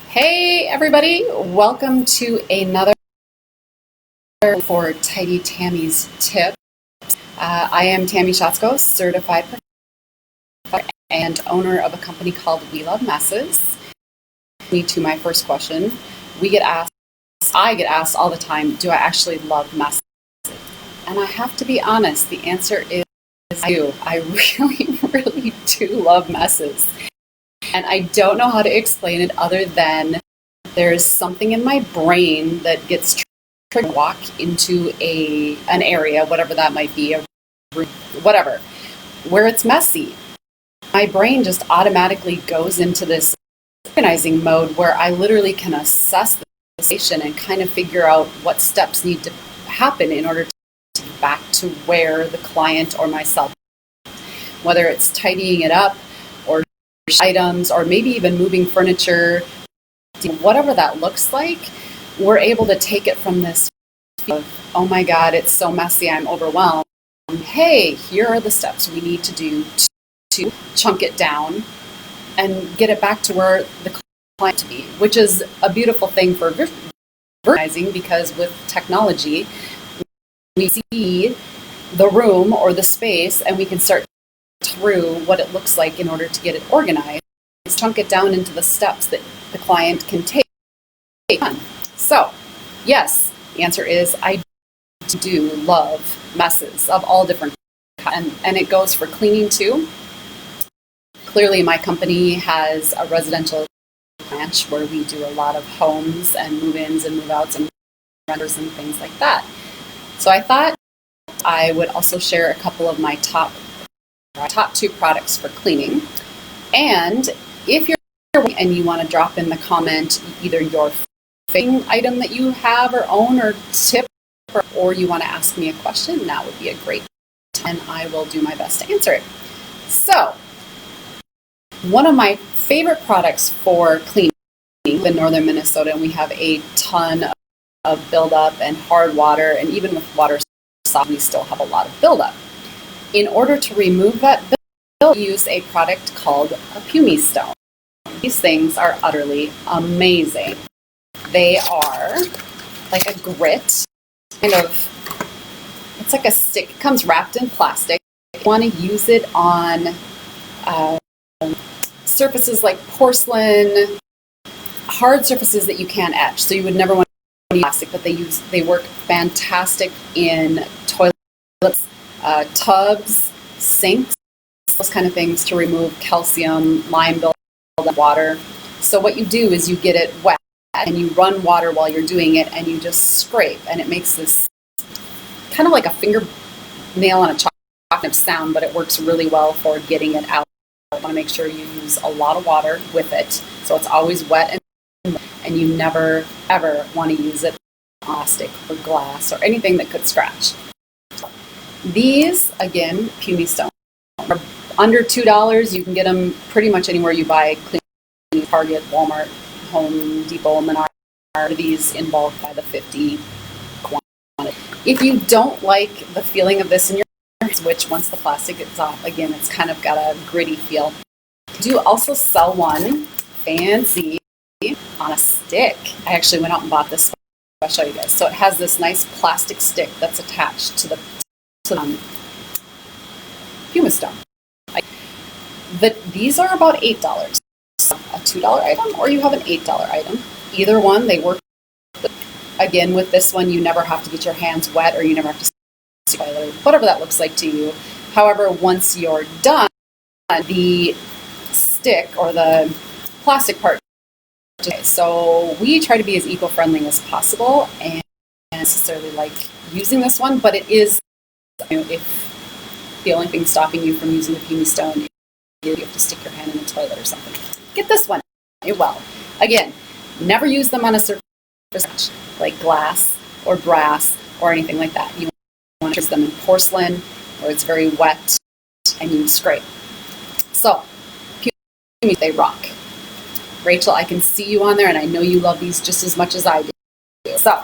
Hey everybody, welcome to another for Tidy Tammy's tip. I am Tammy Schatzko, certified professional and owner of a company called We Love Messes. To my first question, I get asked all the time, do I actually love messes? And I have to be honest, the answer is I do. I really, really do love messes. And I don't know how to explain it other than there's something in my brain that gets triggered to walk into an area, whatever that might be, whatever, where it's messy. My brain just automatically goes into this organizing mode where I literally can assess the situation and kind of figure out what steps need to happen in order to get back to where the client or myself, whether it's tidying it up or items or maybe even moving furniture, whatever that looks like, we're able to take it from this of, oh my God, it's so messy, I'm overwhelmed. Hey, here are the steps we need to do to chunk it down and get it back to where the client to be, which is a beautiful thing for organizing because with technology, we see the room or the space and we can start through what it looks like in order to get it organized, chunk it down into the steps that the client can take. So, yes, the answer is I do love messes of all different kinds, and it goes for cleaning too. Clearly, my company has a residential branch where we do a lot of homes and move-ins and move-outs and renters and things like that. So I thought I would also share a couple of my top two products for cleaning. And if you're and you want to drop in the comment either your favorite item that you have or own or tip, or you want to ask me a question, that would be a great time, and I will do my best to answer it. So, one of my favorite products for cleaning in northern Minnesota, and we have a ton of buildup and hard water, and even with water soft, we still have a lot of buildup. In order to remove that buildup, we use a product called a pumice stone. These things are utterly amazing. They are like a grit, kind of, it's like a stick. It comes wrapped in plastic. You want to use it on surfaces like porcelain, hard surfaces that you can't etch. So you would never want to use plastic, but they work fantastic in toilets, tubs, sinks, those kind of things to remove calcium, lime buildup, water. So what you do is you get it wet and you run water while you're doing it and you just scrape, and it makes this kind of like a fingernail on a chalk sound, but it works really well for getting it out. You want to make sure you use a lot of water with it so it's always wet and you never ever want to use it on plastic or glass or anything that could scratch. These, again, pumice stone, are under $2. You can get them pretty much anywhere you buy cleaning, Target, Walmart, Home Depot, Menards. These in bulk by the 50 quantity. If you don't like the feeling of this in your hands, which once the plastic is off, again, it's kind of got a gritty feel. I do also sell one fancy on a stick. I actually went out and bought this. I'll show you guys. So it has this nice plastic stick that's attached to the pumice stone. These are about $8. A $2 item, or you have an $8 item. Either one, they work. Again, with this one, you never have to get your hands wet, or you never have to whatever that looks like to you. However, once you're done, the stick or the plastic part. So we try to be as eco-friendly as possible, and necessarily like using this one, but it is, if the only thing stopping you from using the pumice stone is you have to stick your hand in the toilet or something, get this one. Well, again, never use them on a surface like glass or brass or anything like that. You want to use them in porcelain where it's very wet and you scrape. So, pumice, they rock. Rachel, I can see you on there, and I know you love these just as much as I do. So,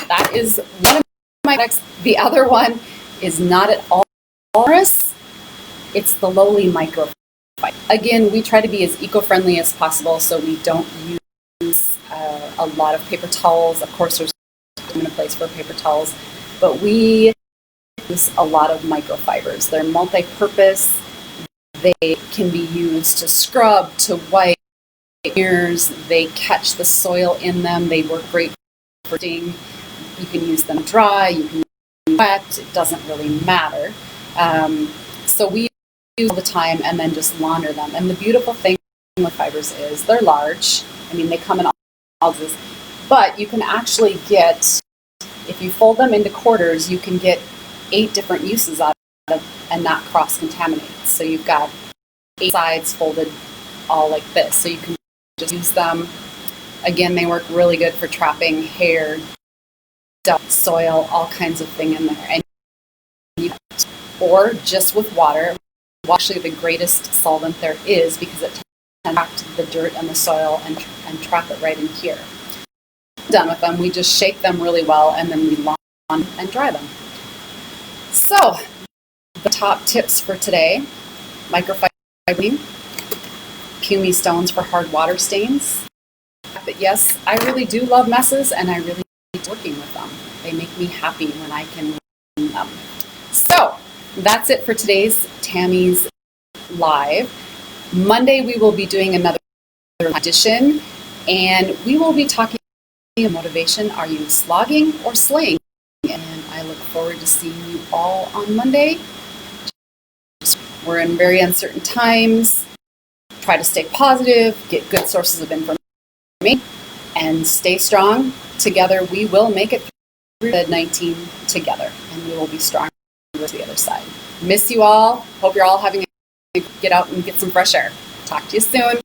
that is one of my products. The other one is not at all porous. It's the lowly microfiber. Again, we try to be as eco-friendly as possible, so we don't use a lot of paper towels. Of course, there's a place for paper towels, but we use a lot of microfibers. They're multi-purpose. They can be used to scrub, to wipe mirrors. They catch the soil in them. They work great for ding. You can use them dry. You can use them wet. It doesn't really matter. So we use all the time and then just launder them. And the beautiful thing with fibers is they're large. I mean, they come in all sizes, but you can actually get, if you fold them into quarters, you can get 8 different uses out of and not cross-contaminate. So you've got 8 sides folded all like this. So you can just use them. Again, they work really good for trapping hair, dust, soil, all kinds of thing in there. And or just with water. Actually, the greatest solvent there is because it attracts the dirt and the soil and trap it right in here. Done with them, we just shake them really well and then we launder and dry them. So, the top tips for today: microfibering, pumice stones for hard water stains. But yes, I really do love messes and I really like working with them. They make me happy when I can clean them. So, that's it for today's Tammy's Live. Monday we will be doing another edition and we will be talking about motivation. Are you slogging or slaying? And I look forward to seeing you all on Monday. We're in very uncertain times. Try to stay positive, get good sources of information, and stay strong. Together we will make it through COVID-19 together, and we will be strong to the other side. Miss you all. Hope you're all having a get out and get some fresh air. Talk to you soon.